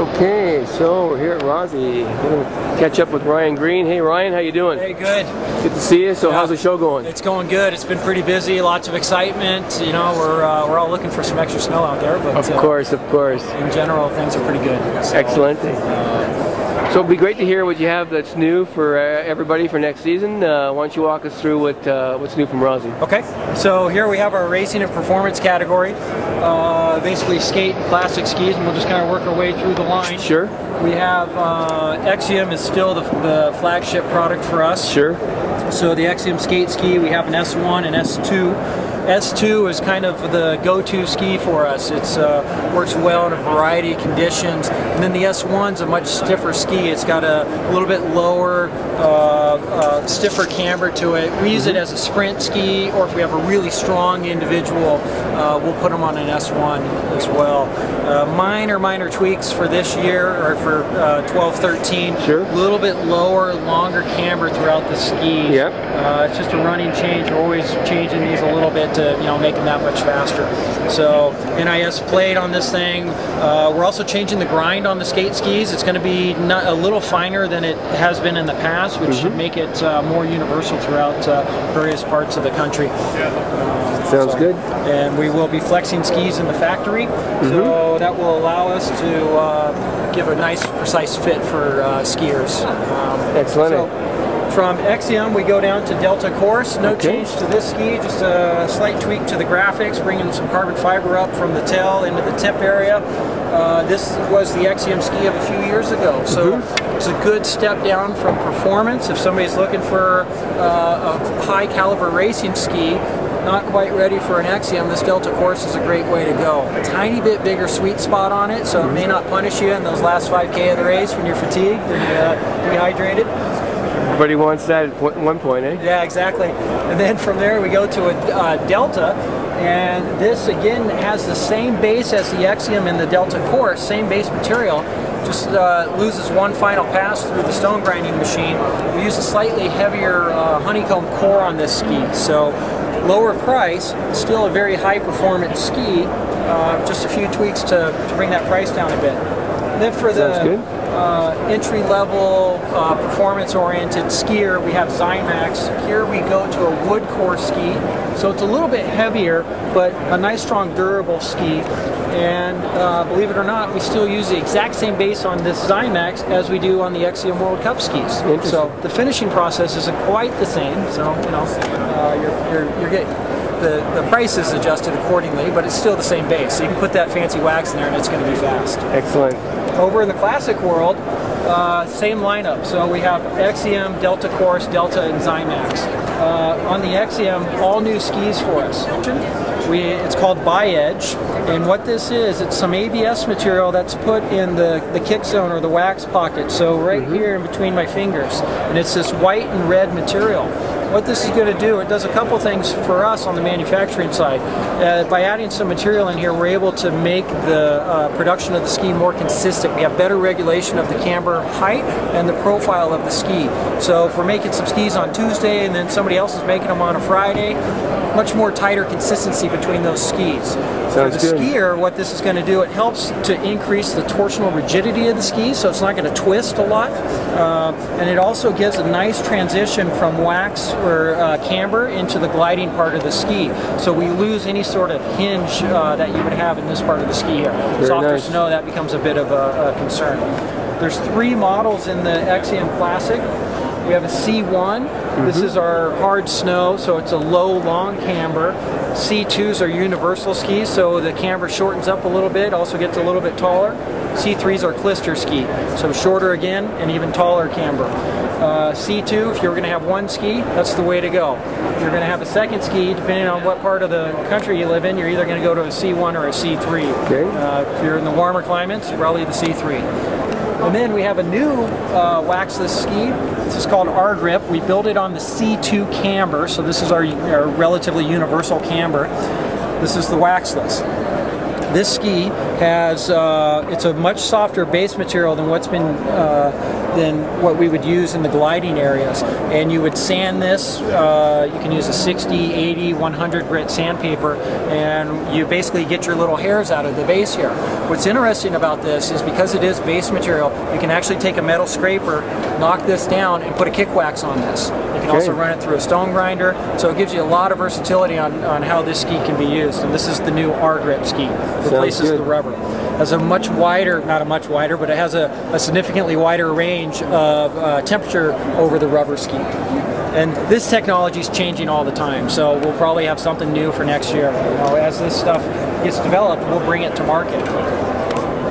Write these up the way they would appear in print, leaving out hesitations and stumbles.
Okay, so we're here at Rossi. We're going to catch up with Ryan Green. Hey Ryan, how you doing? Hey, good. Good to see you. So how's the show going? It's going good. It's been pretty busy, lots of excitement. You know, we're all looking for some extra snow out there. But Of course. in general, things are pretty good. So, excellent. So it'd be great to hear what you have that's new for everybody for next season. Why don't you walk us through what's new from Rossi? Okay, so here we have our racing and performance category. Basically skate and classic skis, and we'll just kind of work our way through the line. Sure. We have Axiom is still the flagship product for us. Sure. So the Axiom skate ski, we have an S1 and S2. S2 is kind of the go-to ski for us. It works well in a variety of conditions. And then the S1's a much stiffer ski. It's got a little bit lower, stiffer camber to it. We use it as a sprint ski, or if we have a really strong individual, we'll put them on an S1 as well. Minor tweaks for this year, or for 12-13. Sure. A little bit lower, longer camber throughout the ski. Yep. It's just a running change. We're always changing these a little bit to make them that much faster. So NIS plate on this thing. We're also changing the grind on the skate skis. It's going to be a little finer than it has been in the past, which should make it more universal throughout various parts of the country. Sounds good. And we will be flexing skis in the factory, so that will allow us to give a nice, precise fit for skiers. Excellent. From Axiom, we go down to Delta Course. No change to this ski, just a slight tweak to the graphics, bringing some carbon fiber up from the tail into the tip area. This was the Axiom ski of a few years ago, so it's a good step down from performance. If somebody's looking for a high caliber racing ski, not quite ready for an Axiom, this Delta Course is a great way to go. A tiny bit bigger sweet spot on it, so it may not punish you in those last 5K of the race when you're fatigued and dehydrated. Everybody wants that at one point, eh? Yeah, exactly. And then from there we go to a Delta, and this again has the same base as the Axiom in the Delta Course, same base material, just loses one final pass through the stone grinding machine. We use a slightly heavier honeycomb core on this ski, so lower price, still a very high performance ski, just a few tweaks to bring that price down a bit. And then for the entry-level, performance-oriented skier, we have Zymax. Here we go to a wood core ski, so it's a little bit heavier, but a nice, strong, durable ski. And believe it or not, we still use the exact same base on this Zymax as we do on the Axiom World Cup skis. So the finishing process isn't quite the same. So you're getting the price is adjusted accordingly, but it's still the same base. So you can put that fancy wax in there, and it's going to be fast. Excellent. Over in the classic world, same lineup. So we have Axiom, Delta Course, Delta, and Zymax. On the Axiom, all new skis for us. It's called Bi-Edge, and what this is, it's some ABS material that's put in the kick zone or the wax pocket, so right here in between my fingers, and it's this white and red material. What this is going to do, it does a couple things for us on the manufacturing side. By adding some material in here, we're able to make the production of the ski more consistent. We have better regulation of the camber height and the profile of the ski. So if we're making some skis on Tuesday and then somebody else is making them on a Friday, much more tighter consistency between those skis. For the skier, what this is going to do, it helps to increase the torsional rigidity of the ski, so it's not going to twist a lot. And it also gives a nice transition from wax or camber into the gliding part of the ski. So we lose any sort of hinge that you would have in this part of the ski here. Softer snow, that becomes a bit of a concern. There's 3 models in the Axiom Classic. We have a C1. This is our hard snow, so it's a low, long camber. C2s are universal skis, so the camber shortens up a little bit, also gets a little bit taller. C3s are clister ski, so shorter again and even taller camber. C2, if you're going to have one ski, that's the way to go. If you're going to have a second ski, depending on what part of the country you live in, you're either going to go to a C1 or a C3. Okay. If you're in the warmer climates, probably the C3. And then we have a new waxless ski. This is called R-Grip. We built it on the C2 camber, so this is our relatively universal camber. This is the waxless. This ski has it's a much softer base material than what we would use in the gliding areas. And you would sand this. You can use a 60, 80, 100 grit sandpaper, and you basically get your little hairs out of the base here. What's interesting about this is because it is base material, you can actually take a metal scraper, knock this down, and put a kick wax on this. You can also run it through a stone grinder, so it gives you a lot of versatility on how this ski can be used. And this is the new R-Grip ski. Replaces the rubber. Has a much wider, not a much wider, but it has a significantly wider range of temperature over the rubber ski. And this technology is changing all the time, so we'll probably have something new for next year. You know, as this stuff gets developed, we'll bring it to market.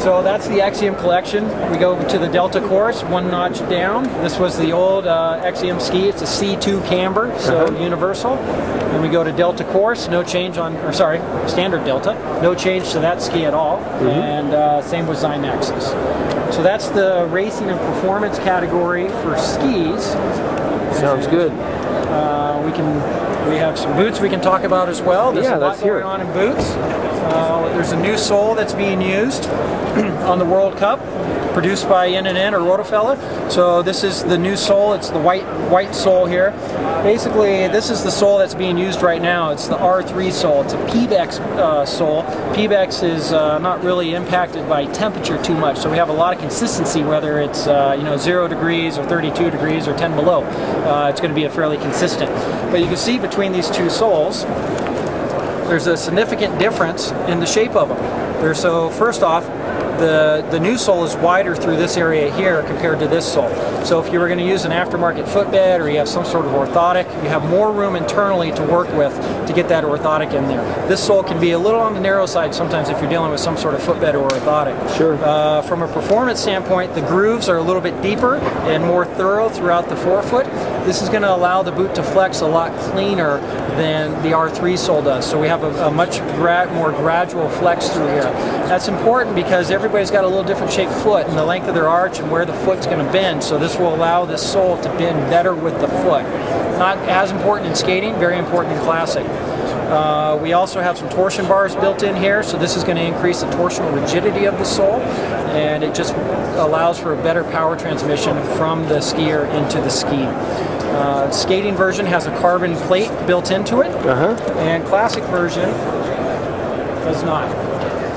So that's the Axiom collection. We go to the Delta course, one notch down. This was the old Axiom ski. It's a C2 camber, so universal. Then we go to Delta course, no change on, or sorry, standard Delta, no change to that ski at all. And same with Zymaxes. So that's the racing and performance category for skis. Sounds good. We have some boots we can talk about as well. There's a lot going on in boots. There's a new sole that's being used on the World Cup, produced by N&N or Rotofella. So this is the new sole. It's the white sole here. Basically, this is the sole that's being used right now. It's the R3 sole. It's a Pebax sole. Pebax is not really impacted by temperature too much, so we have a lot of consistency, whether it's 0 degrees or 32 degrees or 10 below. It's going to be a fairly consistent. But you can see between these two soles, there's a significant difference in the shape of them. So first off, the new sole is wider through this area here compared to this sole. So if you were going to use an aftermarket footbed or you have some sort of orthotic, you have more room internally to work with to get that orthotic in there. This sole can be a little on the narrow side sometimes if you're dealing with some sort of footbed or orthotic. Sure. From a performance standpoint, the grooves are a little bit deeper and more thorough throughout the forefoot. This is going to allow the boot to flex a lot cleaner than the R3 sole does. So we have a much more gradual flex through here. That's important because everybody's got a little different shaped foot and the length of their arch and where the foot's going to bend. So this will allow this sole to bend better with the foot. Not as important in skating, very important in classic. We also have some torsion bars built in here, so this is going to increase the torsional rigidity of the sole, and it just allows for a better power transmission from the skier into the ski. Skating version has a carbon plate built into it, and classic version does not.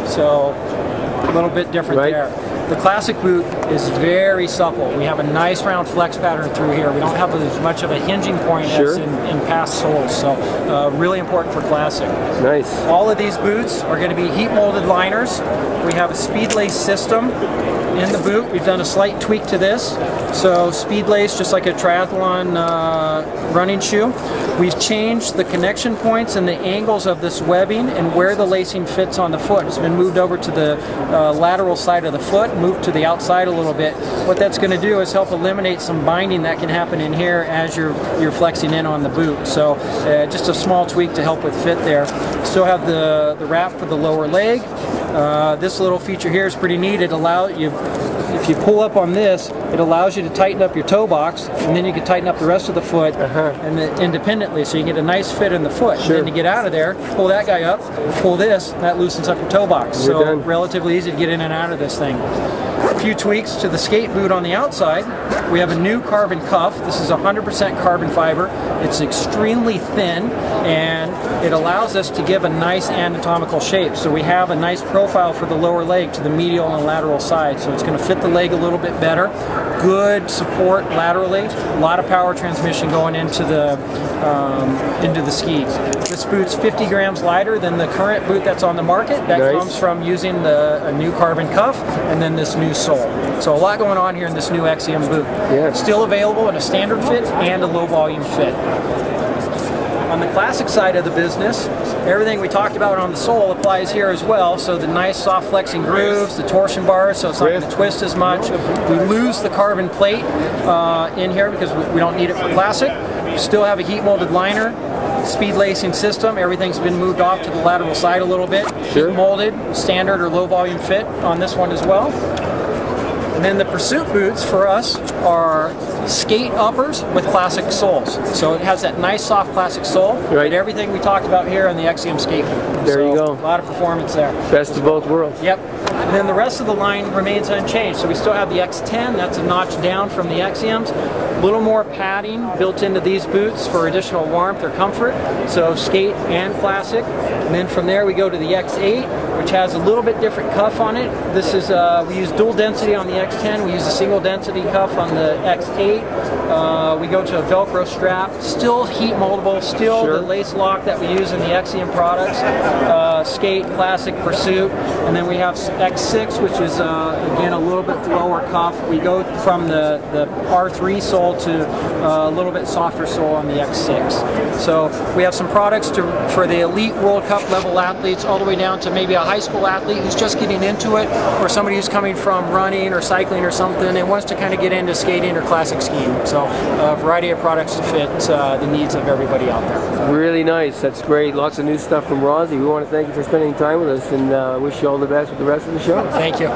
So a little bit different there. The classic boot is very supple. We have a nice round flex pattern through here. We don't have as much of a hinging point as in past soles, so really important for classic. Nice. All of these boots are going to be heat molded liners. We have a speed lace system in the boot. We've done a slight tweak to this. So speed lace, just like a triathlon running shoe. We've changed the connection points and the angles of this webbing and where the lacing fits on the foot. It's been moved over to the lateral side of the foot, moved to the outside a little bit. What that's going to do is help eliminate some binding that can happen in here as you're flexing in on the boot. So just a small tweak to help with fit there. Still have the wrap for the lower leg. This little feature here is pretty neat. It allows you, if you pull up on this, it allows you to tighten up your toe box, and then you can tighten up the rest of the foot and independently, so you get a nice fit in the foot. And then to get out of there, pull that guy up, pull this, and that loosens up your toe box. So relatively easy to get in and out of this thing. A few tweaks to the skate boot on the outside. We have a new carbon cuff. This is 100% carbon fiber. It's extremely thin, and it allows us to give a nice anatomical shape. So we have a nice profile for the lower leg to the medial and lateral side. So it's going to fit the leg a little bit better. Good support laterally. A lot of power transmission going into the skis. This boot's 50 grams lighter than the current boot that's on the market. That comes from using a new carbon cuff and then this new sole. So a lot going on here in this new Axiom boot. Still available in a standard fit and a low volume fit. On the classic side of the business, everything we talked about on the sole applies here as well. So the nice soft flexing grooves, the torsion bars, so it's not going to twist as much. We lose the carbon plate in here because we don't need it for classic. We still have a heat molded liner, speed lacing system. Everything's been moved off to the lateral side a little bit. Heat molded, standard or low volume fit on this one as well. And then the Pursuit boots for us are skate uppers with classic soles. So it has that nice soft classic sole, right. and everything we talked about here on the XCM skate boot. There you go. A lot of performance there. Best of both worlds. Yep. And then the rest of the line remains unchanged. So we still have the X10, that's a notch down from the XCMs. A little more padding built into these boots for additional warmth or comfort. So skate and classic. And then from there we go to the X8, which has a little bit different cuff on it. This is, we use dual density on the X10, we use a single density cuff on the X8. We go to a Velcro strap, still heat moldable, still the lace lock that we use in the XCM products. Skate, classic, Pursuit. And then we have X6, which is again a little bit lower cuff. We go from the R3 sole to a little bit softer sole on the X6. So we have some products for the elite World Cup level athletes, all the way down to maybe a high school athlete who's just getting into it, or somebody who's coming from running or cycling or something and wants to kind of get into skating or classic skiing. So a variety of products to fit the needs of everybody out there. Really nice. That's great. Lots of new stuff from Rossi. We want to thank you for spending time with us, and wish you all the best with the rest of the show. Thank you.